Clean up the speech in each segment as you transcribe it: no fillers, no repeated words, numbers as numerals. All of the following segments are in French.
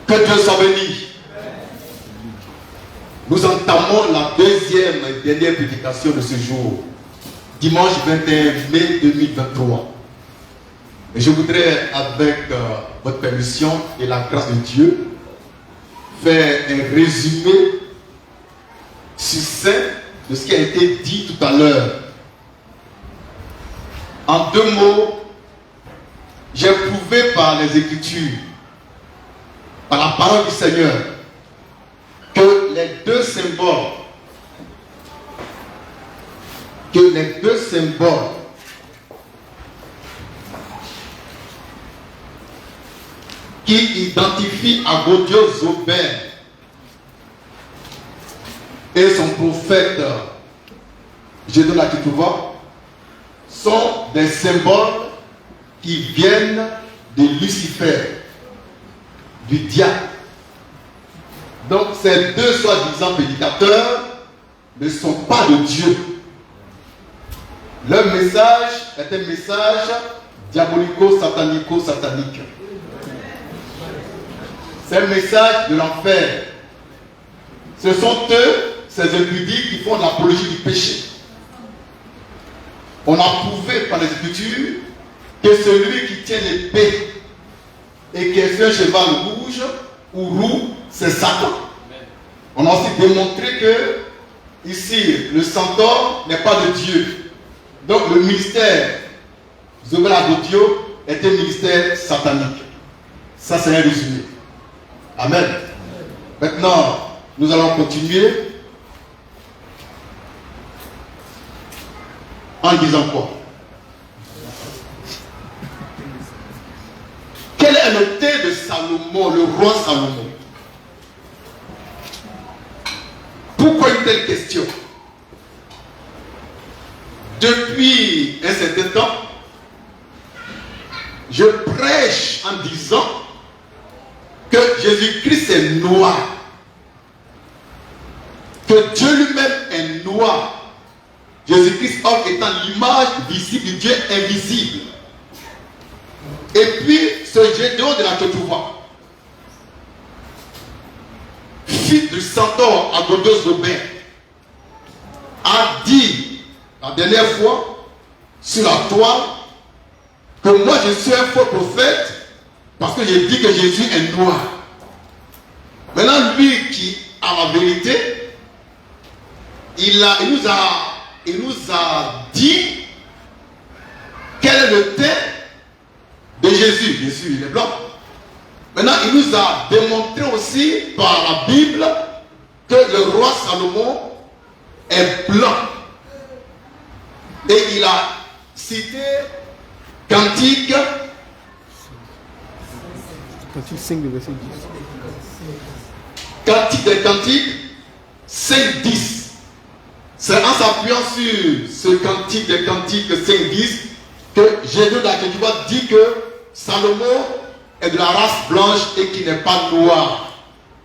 Que Dieu soit béni. Nous entamons la deuxième et dernière prédication de ce jour, dimanche 21 mai 2023. Et je voudrais, avec votre permission et la grâce de Dieu, faire un résumé succinct de ce qui a été dit tout à l'heure. En deux mots, j'ai prouvé par les Écritures, par la parole du Seigneur, que les deux symboles qui identifient Agodio-Zobel et son prophète Gédéon Akitouba sont des symboles qui viennent de Lucifer, du diable. Donc ces deux soi-disant prédicateurs ne sont pas de Dieu. Leur message est un message diabolico-satanico-satanique. C'est un message de l'enfer. Ce sont eux, ces impudiques, qui font l'apologie du péché. On a prouvé par les Écritures que celui qui tient l'épée et qui est sur un cheval rouge ou roux, c'est Satan. On a aussi démontré que ici, le centaure n'est pas de Dieu. Donc le ministère Zobel Agodio est un ministère satanique. Ça, c'est un résumé. Amen. Maintenant, nous allons continuer en disant quoi? Quel est le thé de Salomon, le roi Salomon? Pourquoi une telle question? Depuis un certain temps, je prêche en disant que Jésus-Christ est noir, que Dieu lui-même est noir. Jésus-Christ, homme, étant l'image visible du Dieu invisible. Et puis, ce Gédéon de la Ketouba, fils du centaure Agodio-Zobel, a dit la dernière fois sur la toile que moi je suis un faux prophète parce que j'ai dit que Jésus est noir. Maintenant, lui qui a la vérité, il nous a dit quel est le teint de Jésus. Bien sûr, il est blanc. Maintenant, il nous a démontré aussi par la Bible que le roi Salomon est blanc. Et il a cité Cantique. Cantique 5, verset 10. Cantique des Cantiques 5, 10. C'est en s'appuyant sur ce Cantique des Cantiques 5, 10 que Gédéon d'Akitouba dit que Salomon est de la race blanche et qui n'est pas noir.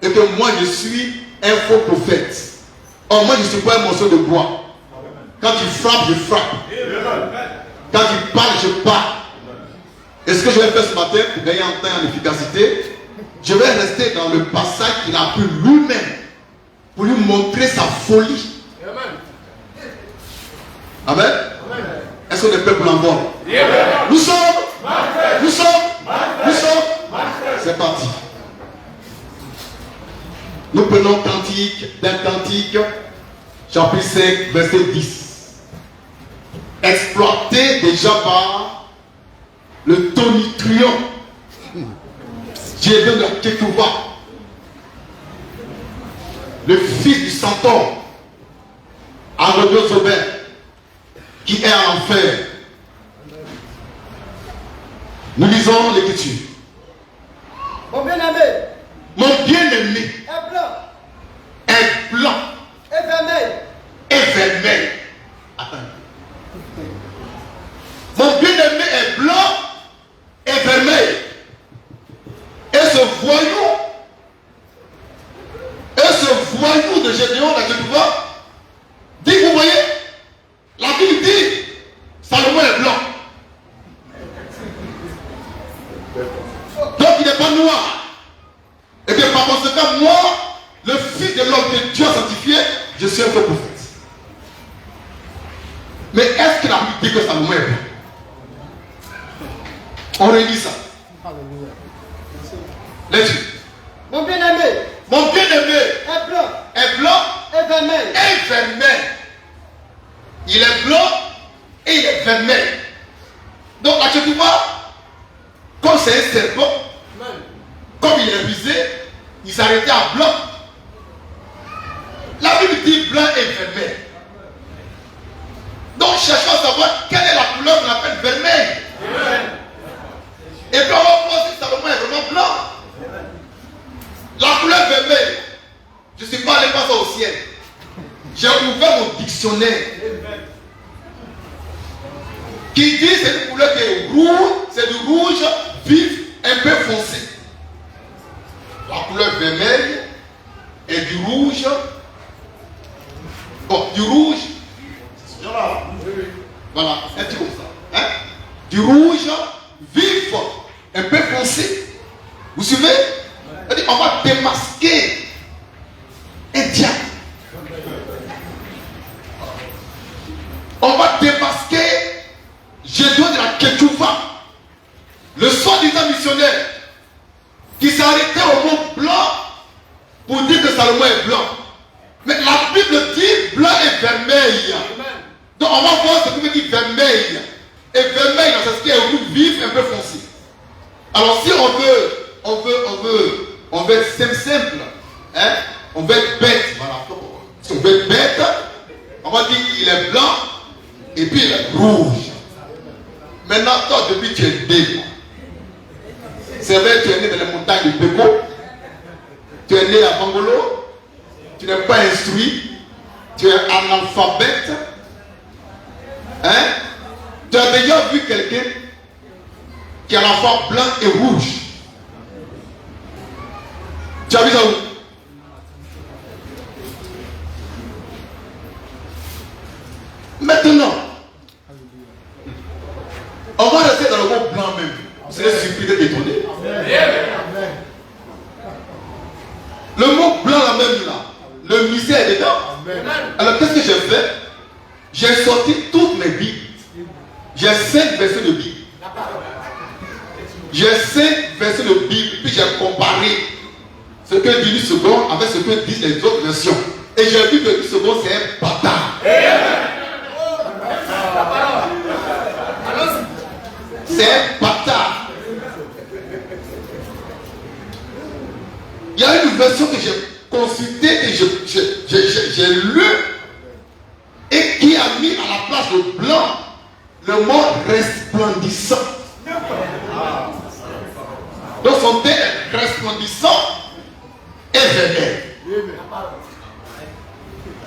Et que moi je suis un faux prophète. Or moi je ne suis pas un morceau de bois. Quand il frappe, je frappe. Quand il parle, je parle. Et ce que je vais faire ce matin pour gagner en temps et en efficacité, je vais rester dans le passage qu'il a pris lui-même pour lui montrer sa folie. Amen. Est-ce qu'on est prêt pour l'envol? Nous sommes. C'est parti. Nous prenons Cantique d'un Cantique, chapitre 5, verset 10. Exploité déjà par le tonitruant Gédéon de Ketouba, le fils du centaure Agodio-Zobel, qui est en enfer. Nous lisons l'Écriture. Mon bien-aimé est blanc et vermeil. Attends. Mon bien-aimé est blanc et vermeil. Et ce voyou de Gédéon d'Akitouba dit, vous voyez, la Bible dit, Salomon est blanc. Donc il n'est pas noir. Et bien On relit ça. Let's read. Mon bien-aimé Mon bien-aimé est blanc est blanc et vermeil. et vermeil. Il est blanc et il est vermeil. Donc, là, tu vois, comme c'est un serpent, comme il est rusé, il s'arrêtait à blanc. La Bible dit blanc et vermeil. Donc, cherchons à savoir quelle est la couleur qu'on appelle vermeil. Et puis, on va voir si Salomon est vraiment blanc. La couleur vermeille, je ne suis pas allé passer au ciel. J'ai ouvert mon dictionnaire qui dit c'est une couleur qui est rouge, c'est du rouge vif, un peu foncé. La couleur vermeille est du rouge. Bon, du rouge. C'est là. Voilà, un petit comme ça. Hein? Du rouge vif, un peu foncé. Vous suivez? On va démasquer un diable. On va démasquer Gédéon de la Ketoufa, le soi-disant missionnaire qui s'est arrêté au mot blanc pour dire que Salomon est blanc. Mais la Bible dit blanc et vermeil. Donc on va voir ce que veut dire vermeil. Et vermeil, c'est ce qui est rouge vif, un peu foncé. Alors si on veut être simple, hein? On veut être bête. Voilà. Si on veut être bête, on va dire qu'il est blanc et puis il est rouge. Maintenant, toi, depuis tu es né. C'est vrai, tu es né dans les montagnes de Beko. Tu es né à Bangolo. Tu n'es pas instruit. Tu es analphabète. Hein? Tu as déjà vu quelqu'un qui est à la fois blanc et rouge. Tu as vu ça où? Maintenant, on va rester dans le mot blanc même. Vous serez surpris d'être étonné. Le mot blanc là même là, le mystère est dedans. Alors qu'est-ce que j'ai fait? J'ai sorti toutes mes Bibles. J'ai 5 versets de Bible. J'ai 5 versets de Bible, puis j'ai comparé ce que dit 10 secondes avec ce que disent les autres versions. Et j'ai vu que 10 secondes c'est un bâtard. C'est un bâtard. Il y a une version que j'ai consultée et j'ai lu et qui a mis à la place de blanc le mot resplendissant. Donc son thé est resplendissant et vermeil.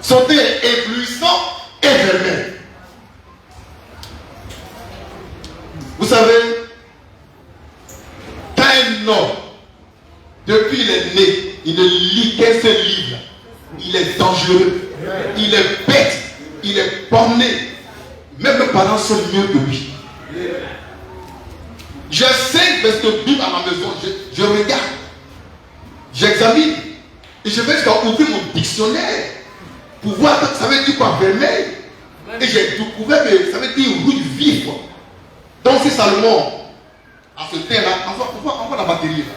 Son thé est éblouissant et vermeil. Vous savez, quand un homme, depuis il est né, il ne lit qu'un seul livre, il est dangereux, il est bête, il est borné. Même mes parents sont mieux que lui. J'ai 5 versets de Bible à ma maison, je regarde, j'examine, et je vais jusqu'à ouvrir mon dictionnaire pour voir que ça veut dire quoi, vermeil. Et j'ai découvert que ça veut dire rouge vif. Donc c'est Salomon, à ce terme-là, on voit la batterie là.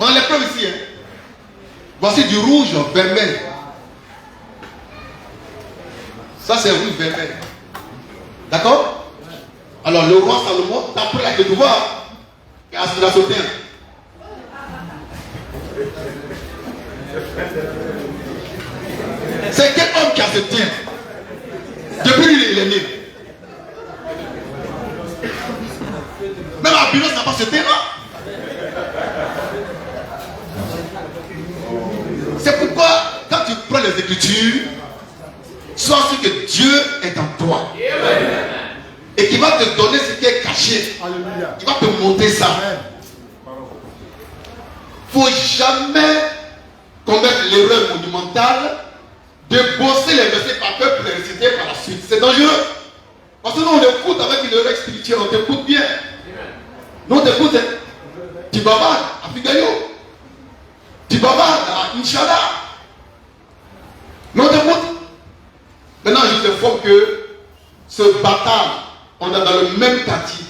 On les preuves ici. Hein. Voici du rouge vermeil. Ça c'est rouge vermeil. D'accord? Alors le roi Salomon, d'après la Ketoufa, il a sauté. C'est quel homme qui a ce tien? Depuis lui, il est né. Même à Bilos n'a pas ce tien là. C'est pourquoi, quand tu prends les Écritures, sois sûr que Dieu est en toi. Et qu'il va te donner ce qui est caché. Il va te montrer ça. Il ne faut jamais commettre l'erreur monumentale de bosser les versets par peur pour les réciter par la suite. C'est dangereux. Parce que nous on écoute avec une oreille spirituelle, on t'écoute bien. Nous on t'écoute, tu bavardes à Figayo, tu bavardes à Inch'Allah. Nous on t'écoute. Maintenant je t'informe que ce bâtard, on est dans le même quartier.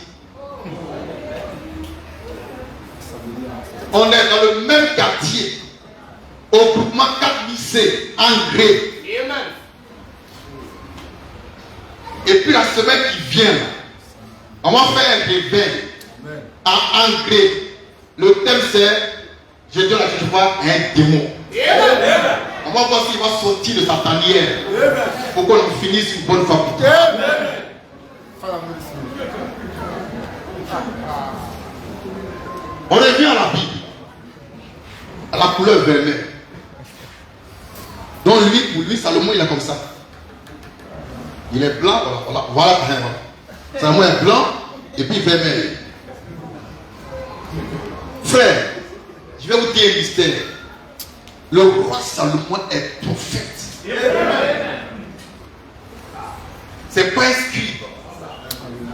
engrais. Et puis la semaine qui vient, on va faire un réveil à engrais. Le thème c'est, je dis la chose fois, un démon. On va voir s'il va sortir de sa tanière pour qu'on finisse une bonne fois. On revient à la Bible, à la couleur vermeille. Donc lui, pour lui, Salomon, il est comme ça. Il est blanc, voilà. Salomon est blanc et puis vermeil. Frère, je vais vous dire un mystère. Le roi Salomon est prophète. C'est pas un scribe.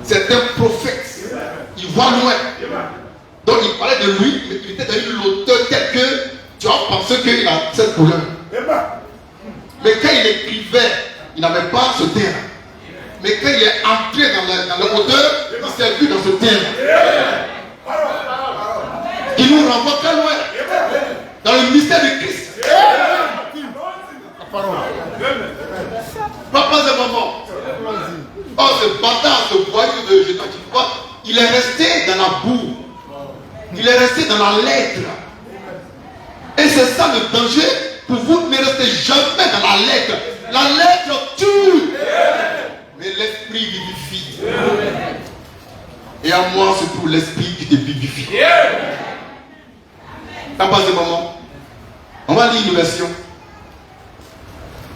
C'est un prophète. Il voit loin. Donc il parlait de lui, mais il était devenu l'auteur tel que tu as pensé qu'il a cette couleur. Mais quand il écrivait, il n'avait pas ce terme. Mais quand il est entré dans l'auteur, il s'est vu dans ce terme. Qui nous renvoie très loin. Dans le mystère de Christ. Papa, c'est maman. Oh, ce bâtard, ce voyou de je ne sais pas, il est resté dans la boue. Il est resté dans la lettre. Et c'est ça le danger pour vous. Ne restez jamais dans la lettre. La lettre tue. Mais l'esprit vivifie. Et à moi, c'est pour l'esprit qui te vivifie. T'as passé maman. On va lire une version.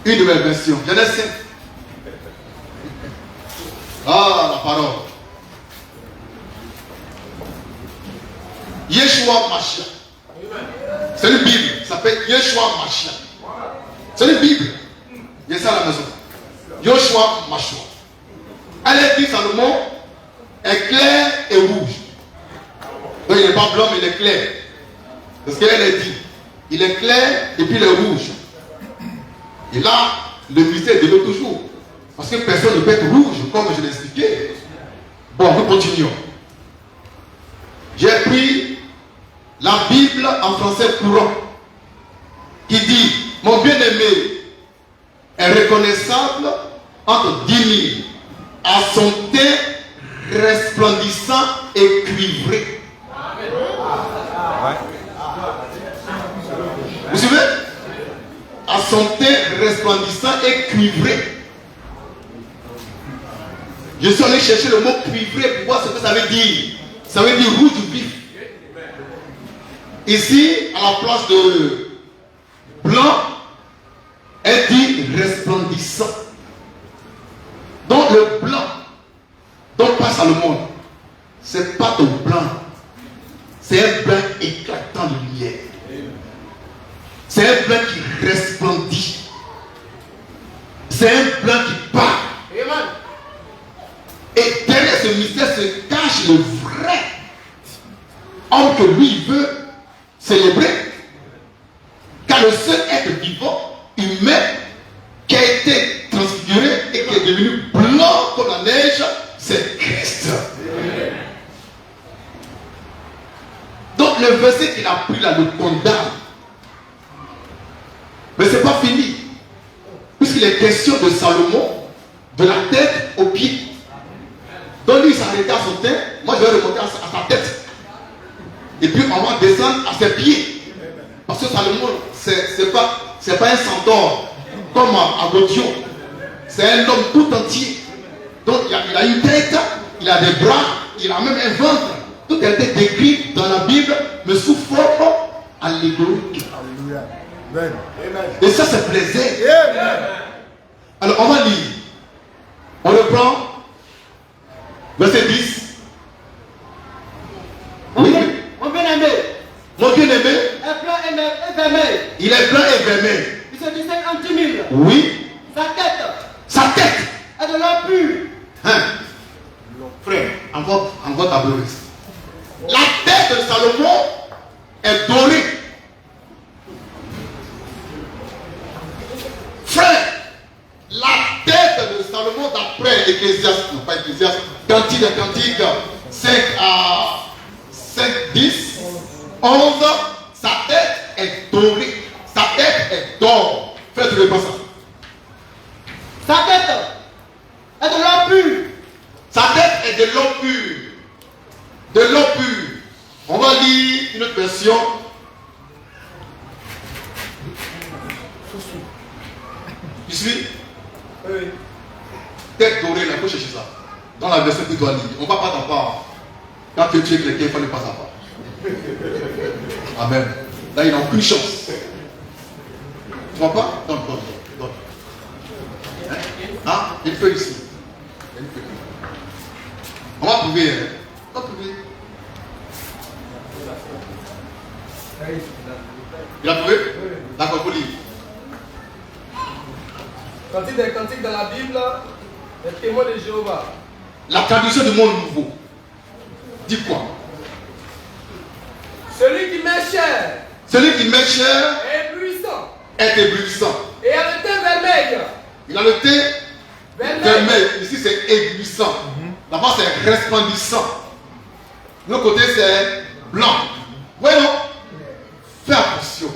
Une nouvelle version. Genèse 5. Ah, la parole. Yeshua Mashiach. C'est une Bible. Ça s'appelle Yeshua Mashiach. C'est une Bible. Il y a ça à la maison. Yeshua Mashiach. Elle est dit Salomon est clair et rouge. Donc il n'est pas blanc, mais il est clair. Parce qu'elle est dit. Il est clair et puis il est rouge. Et là, le mystère de l'eau toujours. Parce que personne ne peut être rouge, comme je l'ai expliqué. Bon, nous continuons. J'ai pris la Bible en français courant qui dit: mon bien-aimé est reconnaissable entre 10 000 à son teint resplendissant et cuivré. Vous suivez? À son teint resplendissant et cuivré. Je suis allé chercher le mot cuivré pour voir ce que ça veut dire. Ça veut dire rouge vif. Ici, à la place de blanc, elle dit resplendissant. Donc le blanc dont passe à le monde, c'est pas de blanc. C'est un blanc éclatant de lumière. C'est un blanc qui resplendit. C'est un blanc qui part. Et derrière ce mystère se cache le vrai homme que lui veut célébrer. Car le seul être vivant, humain, qui a été transfiguré et qui est devenu blanc comme la neige, c'est Christ. Donc le verset qu'il a pris là le condamne. Mais ce n'est pas fini. Puisqu'il est question de Salomon, de la tête aux pieds. Donc lui il s'arrêtait à son tête, moi je vais remonter à sa tête. Et puis on va descendre à ses pieds. Parce que Salomon, c'est pas un centaure comme à Godion. C'est un homme tout entier. Donc il a une tête, il a des bras, il a même un ventre. Tout a été décrit dans la Bible, mais sous forme allégorique. Et ça c'est plaisir. Alors on va lire. On reprend. Verset 10. Oui. Mon bien-aimé. Mon bien-aimé. Est blanc et vermeil. Il est blanc et vermeil. Il se distingue en 10 000. Oui. Sa tête est de l'or pur. Hein? Frère, envoie ta bleurise. La tête de Salomon est dorée. Frère, la tête de Salomon d'après Ecclésiaste, non pas Ecclésiaste, Cantique de Cantique 5 à 5, 10, 11, sa tête est dorée, sa tête est d'or. Frère, ne trouvez pas ça. Sa tête est de l'or pur. Sa tête est de l'eau pure. De l'eau pure. On va lire une autre version. Tu suis? Oui. Tête dorée, là, il faut chercher ça. Dans la version que tu dois lire. On ne va pas t'avoir. Quand tu es quelqu'un, il faut ne pas savoir. Amen. Là, il n'a aucune chance. Tu vois pas? Donne. Hein? Ah, il fait ici. On va trouver. Hein? On va trouver. Il a trouvé? D'accord, vous lire. Cantique des cantiques dans la Bible, les témoins de Jéhovah. La traduction du monde nouveau. Dis quoi? Celui qui met chair Celui qui met chair est éblouissant est éblouissant. et a le teint vermeil. Il a le thé Vermeil. vermeil. Ici, c'est éblouissant. Là-bas, c'est resplendissant. De l'autre côté, c'est blanc. Ouais, non? Fais attention.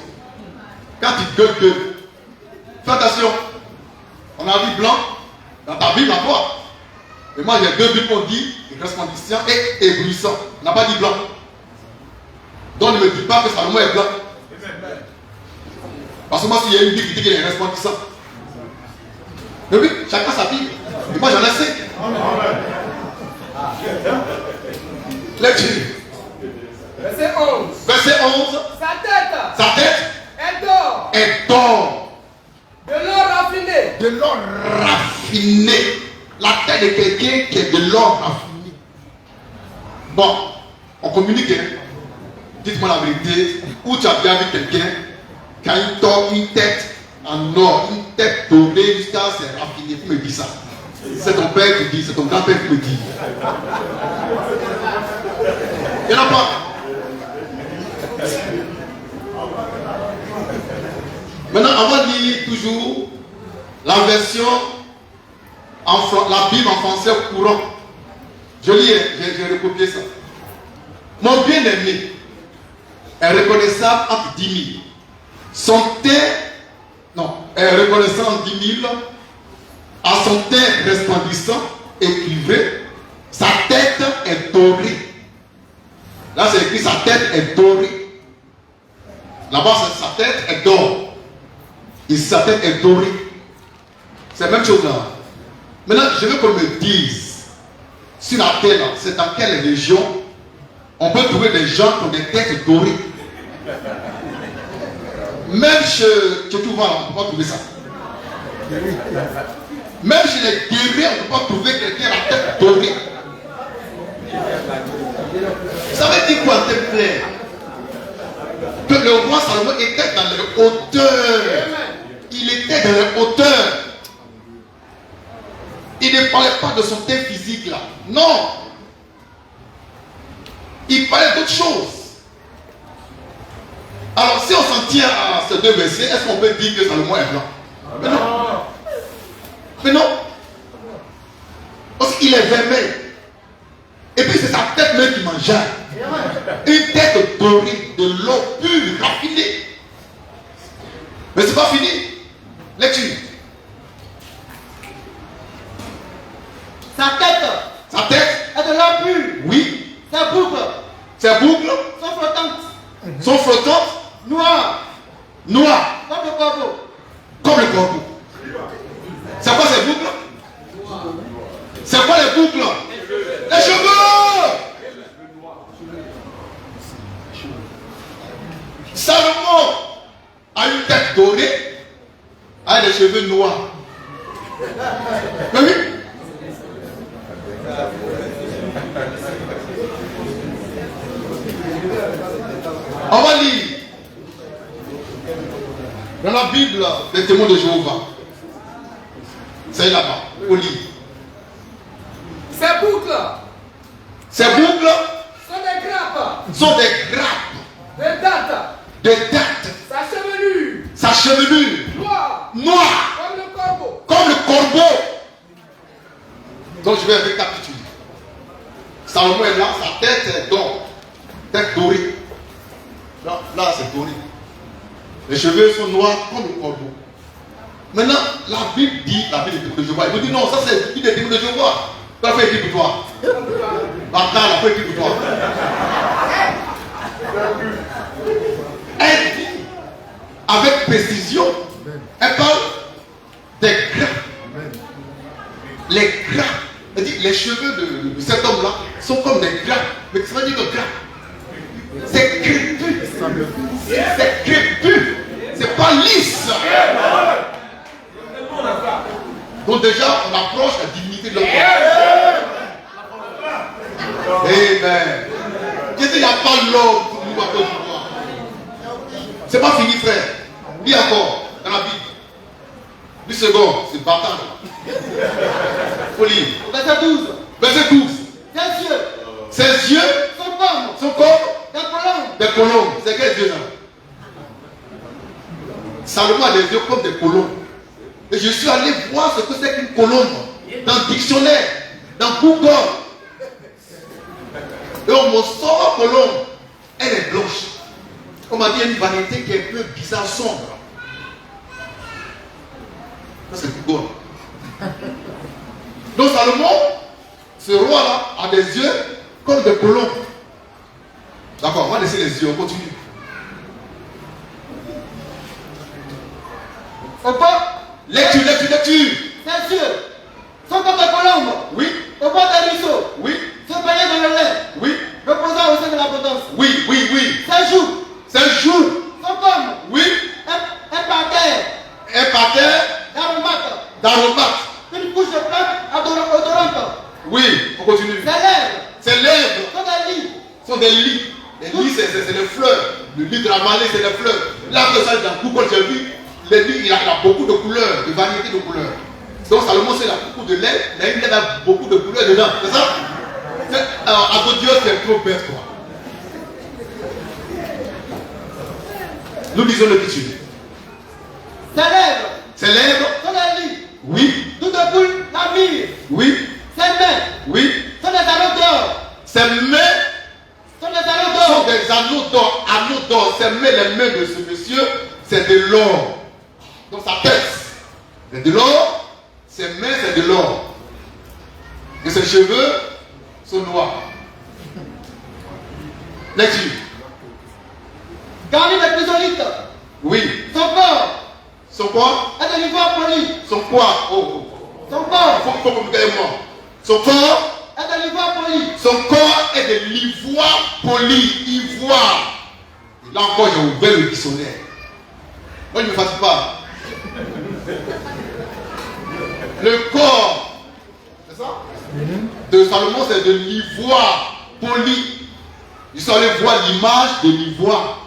Quand tu gueules, fais attention. On a dit blanc dans ta Bible à toi. Et moi, il y a deux Bibles qu'on dit resplendissant et éblouissant. On n'a pas dit blanc. Donc, ne me dis pas que Salomon est blanc. Parce que moi, s'il y a une Bible qui dit qu'il est resplendissant. Mais oui, chacun sa Bible. Et moi, j'en ai 5. Lecture. Verset 11. Verset 11. Sa Sa tête est d'or, est d'or. de l'or raffiné. De l'or raffiné. La tête de quelqu'un qui est de l'or raffiné. Bon, on communique. Hein? Dites-moi la vérité. Où tu as bien vu quelqu'un qui a une tête en or, une tête dorée jusqu'à c'est raffiné. Qui me dit ça? C'est ton père qui dit, c'est ton grand-père qui me dit. Il n'y en a pas. Maintenant, on va lire toujours la version, la Bible en français courant. Je lis, j'ai recopié ça. Mon bien-aimé est reconnaissable entre 10 000. Son teint, est reconnaissant entre 10 000, à son teint resplendissant et cuivré, sa tête est dorée. Là, c'est écrit sa tête est dorée. Là-bas, sa tête est d'or. Ici, sa tête est dorée. C'est la même chose là. Maintenant, je veux qu'on me dise, sur la terre, c'est dans quelle région on peut trouver des gens qui ont des têtes dorées. Même chez Tchouva, on ne peut pas trouver ça. Même chez les guerriers, on ne peut pas trouver quelqu'un à la tête dorée. Ça veut dire quoi, tes frères? Que le roi Salomon était dans les hauteurs. Il était dans les hauteurs. Il ne parlait pas de son teint physique là. Non. Il parlait d'autre chose. Alors si on s'en tient à ces deux versets, est-ce qu'on peut dire que Salomon est blanc? Mais non. Mais non. Parce qu'il est vermeil. Et puis c'est sa tête même qui mangeait. Une tête dorée, de l'eau pure, raffinée. Mais c'est pas fini. Lecture. Sa tête est de l'or pur. Oui. Ses boucles Ses boucles sont flottantes. sont flottantes, Noires noires, comme le corbeau. comme le corbeau. C'est quoi ces boucles? C'est quoi les boucles? Les cheveux. Salomon a une tête dorée, a des cheveux noirs. Mais oui. On va lire dans la Bible des témoins de Jéhovah. C'est là-bas. On lit. Ses boucles Ces boucles sont des grappes sont des grappes, de dattes. des dattes. Sa chevelure Sa chevelure noire noire comme le corbeau. comme le corbeau. Donc je vais récapituler. Salomon est là, sa tête est d'or, tête dorée. Là c'est doré. Les cheveux sont noirs comme le corbeau. Maintenant, la Bible dit, la Bible des témoins de Jéhovah. Il vous dit non, ça c'est la Bible des témoins de Jéhovah. Tu as fait écrire pour toi. Bata, elle a fait écrire pour toi. Elle dit avec précision, elle parle des grains. Les grains. Elle dit les cheveux de cet homme-là sont comme des grains. Mais ça veut dire que grains. C'est crépu. C'est crépu. C'est pas lisse. Donc déjà, on approche la dignité de l'homme. Amen. Dieu dit, il n'y a pas l'homme pour nous à cause de toi. C'est pas fini, frère. Lis encore dans la Bible. 10 secondes, c'est bâtard. Faut lire. Verset 12. Verset 12. Ses yeux. Ses yeux sont comme des colombes. des colombes. C'est quel Dieu là? Salomon a les yeux comme des colombes. Et je suis allé voir ce que c'est qu'une colombe dans le dictionnaire, dans Google. Et on me sort la colombe. Elle est blanche. On m'a dit il y a une vanité qui est un peu bizarre, sombre. Ça c'est Google. Donc Salomon, ce roi-là, a des yeux comme des colombes. D'accord, on va laisser les yeux, on continue. Au bord. Lecture. Ses yeux sont comme des colombes. Oui. Au bord des ruisseaux. Oui. Se baigner dans le lait. Oui. Reposant au sein de l'abondance. Oui. Ses joues C'est un jour. sont comme Oui. un parterre Un parterre d'aromates. une couche de plantes odorantes. Oui, on continue. Ses lèvres Ses lèvres sont des lits. sont des lits. Les lits, c'est des fleurs. Le lit de la malée, c'est des fleurs. Là, que ça, dans Google, j'ai vu, les lits, il a beaucoup de couleurs, de variétés de couleurs. Donc, Salomon, il a beaucoup de lait. Il a une lèvre avec beaucoup de couleurs dedans. C'est ça? Alors, à Dieu, c'est trop bête, quoi. Nous lisons le petit. Ses lèvres Ses lèvres, sont des lits. oui. Tout de boule, la mire. Oui. Ses mains Oui. sont des anneaux d'or. Ses mains Sont des anneaux sont d'or. des anneaux d'or. Anneaux d'or. Ses mains, les mains de ce monsieur, c'est de l'or. Donc sa tête, c'est de l'or. Ses mains, c'est de l'or. Et ses cheveux sont noirs. Lecture. Garni de chrysolite. Oui. Son corps Son quoi? est de l'ivoire poli. Son quoi? Oh. Son corps Faut que vous regardez moi. Son corps. est de l'ivoire poli. Son corps est de l'ivoire poli. Ivoire. Et là encore, j'ai ouvert le dictionnaire. Moi, je ne me fatigue pas. Le corps, c'est ça? De Salomon, c'est de l'ivoire poli. Ils sont allés voir l'image de l'ivoire.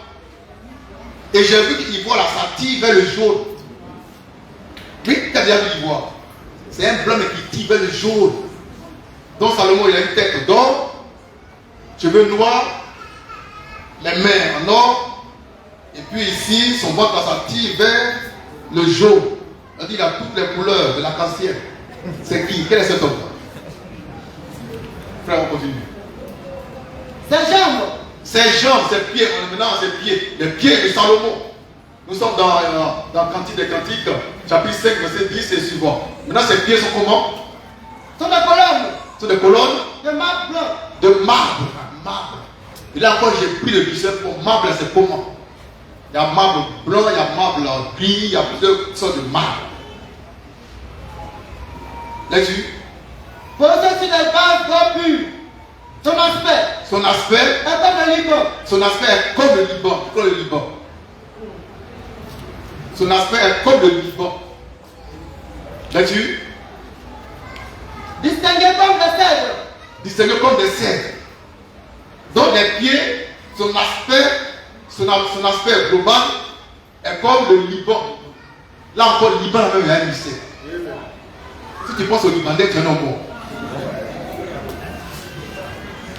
Et j'ai vu que l'ivoire, là, ça tire vers le jaune. Oui, tu as déjà vu l'ivoire. C'est un blanc mais qui tire vers le jaune. Donc Salomon, il a une tête d'or, cheveux noirs, les mains en or, et puis ici, son ventre, là, ça tire vers le jaune. Il a toutes les couleurs de l'arc-en-ciel. C'est qui? Quel est cet homme? Frère, on continue. Ses jambes, ses pieds, on est maintenant à ses pieds. Les pieds de Salomon. Nous sommes dans Cantique des Cantiques, chapitre 5, verset 10 et suivant. Maintenant, ses pieds sont comment? Sont des colonnes. Sont des colonnes De marbre blanc. de marbre. Marbre. Et là encore, j'ai pris le dictionnaire pour marbre, c'est comment? Il y a marbre blanc, il y a marbre gris, il y a plusieurs sortes de marbre. Là-dessus, Posé sur des bases d'or pur. Son aspect son aspect est comme le Liban. Son aspect est comme le Liban. Comme le Liban. Son aspect est comme le Liban. Là-dessus, Distingué comme le cèdre. distingué comme des cèdres. Donc les pieds, son aspect global est comme le Liban. Là encore, le Liban même il y a un mystère. Si tu penses au Libanais, tu es non bon.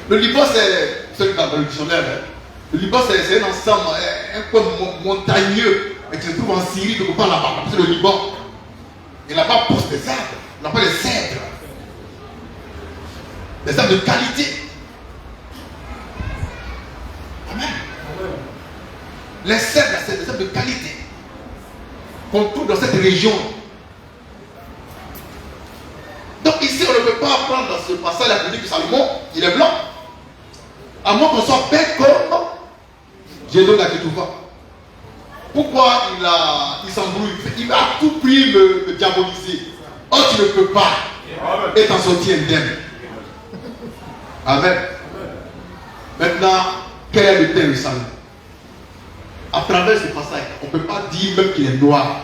Le Liban, c'est dans le dictionnaire. Le Liban, c'est un ensemble, un coin montagneux. Et tu te trouves en Syrie, tu ne peux pas là-bas. C'est le Liban. Et là-bas, pousse des arbres. On appelle les cèdres. Des arbres de qualité. Amen. Les cèdres, c'est des arbres de qualité. Qu'on trouve dans cette région. ce passage, il a dit que Salomon, il est blanc. À moins qu'on soit bête comme Gédéon à Ketouva. Pourquoi il s'embrouille? Il va à tout prix me diaboliser. Oh, tu ne peux pas. Et t'en sortir indemne. Amen. Maintenant, quel est le thème de Salomon? À travers ce passage, on ne peut pas dire même qu'il est noir.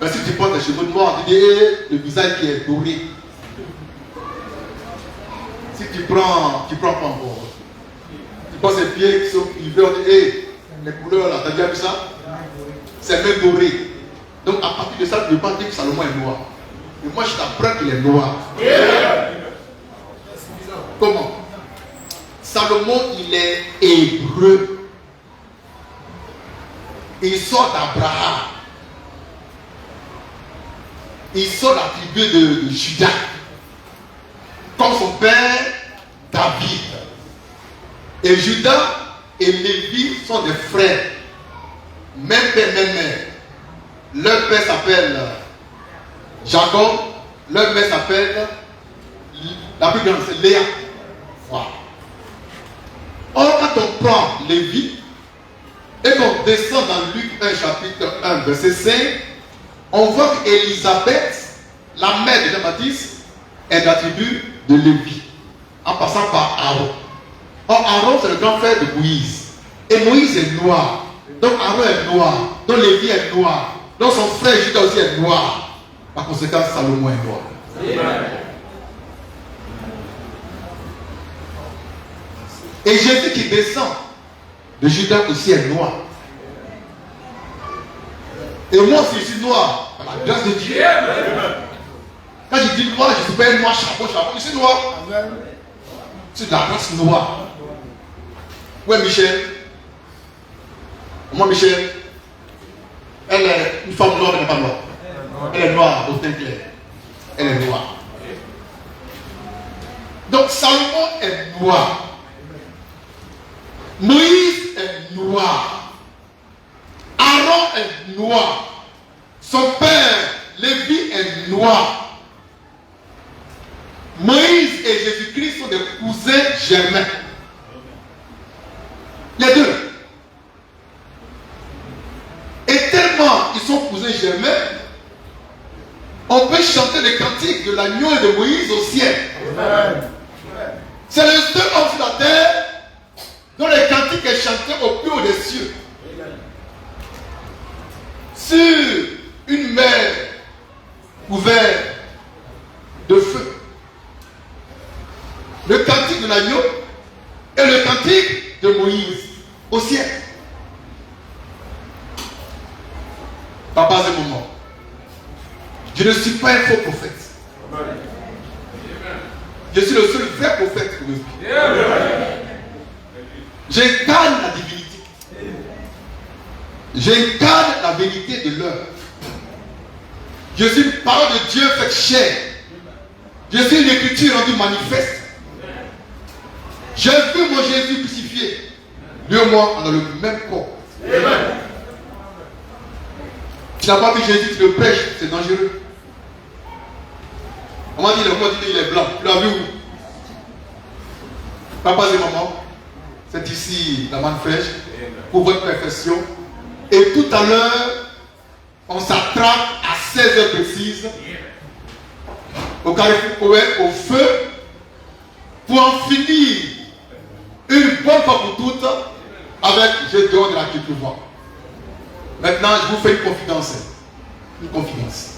Mais si tu prends tes cheveux noirs, tu dis le visage qui est doré. Si tu prends pas encore. Tu prends ses pieds qui sont privés, on dit les couleurs là, t'as déjà vu ça? C'est même doré. Donc à partir de ça, tu ne peux pas dire que Salomon est noir. Mais moi je t'apprends qu'il est noir. Comment? Salomon, il est hébreu. Il sort d'Abraham. Il sort de la tribu de Juda. Comme son père David. Et Juda et Lévi sont des frères. Même père, même mère. Leur père s'appelle Jacob. Leur mère s'appelle la plus grande, c'est Léa. Voilà. Or, quand on prend Lévi et qu'on descend dans Luc 1, chapitre 1, verset 5, on voit qu'Élisabeth, la mère de Jean-Baptiste, est de la tribu de Lévi, en passant par Aaron. Or, Aaron, c'est le grand frère de Moïse. Et Moïse est noir. Donc, Aaron est noir. Donc, Lévi est noir. Donc, son frère Judas aussi est noir. Par conséquent, Salomon est noir. Amen. Et Jésus qui descend de Judas aussi est noir. Et moi aussi, je suis noir. Par la grâce de Dieu. Quand je dis noir, je ne suis pas un noir chapeau. Je suis noir. C'est de la race noire. Où est Michel? Moi, Michel, elle est une femme noire, elle n'est pas noire. Elle est noire, au teint clair. Elle est noire. Donc, Salomon est noir. Moïse est noir. Aaron est noir. Son père, Lévi, est noir. Moïse et Jésus-Christ sont des cousins germains. Les deux. Et tellement ils sont cousins germains, on peut chanter les cantiques de l'agneau et de Moïse au ciel. C'est le seul homme sur la terre dont les cantiques est chanté au plus haut des cieux. Sur une mer couverte de feu. Le cantique de l'agneau et le cantique de Moïse au ciel. Papa et maman, je ne suis pas un faux prophète. Je suis le seul vrai prophète que vous vivez. J'incarne la divinité. J'incarne la vérité de l'œuvre. Je suis une parole de Dieu faite chair. Je suis une écriture rendue manifeste. J'ai vu mon Jésus crucifié. Lui et moi, on a le même corps. Amen. Tu n'as pas vu Jésus, tu le prêches, c'est dangereux. On m'a dit, il est blanc. Tu l'as vu où? Papa et maman, c'est ici la manne fraîche pour votre perfection. Et tout à l'heure, on s'attrape à 16h précises au carrefour au feu pour en finir une bonne fois pour toutes avec Gédéon de la Ketouva. Maintenant, je vous fais une confidence. Une confidence.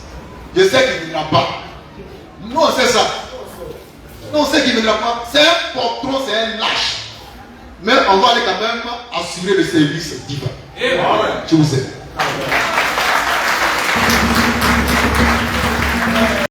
Je sais qu'il ne viendra pas. Nous, on sait ça. Nous, on sait qu'il ne viendra pas. C'est un portron, c'est un lâche. Mais on va aller quand même assurer le service divin. Je vous aime.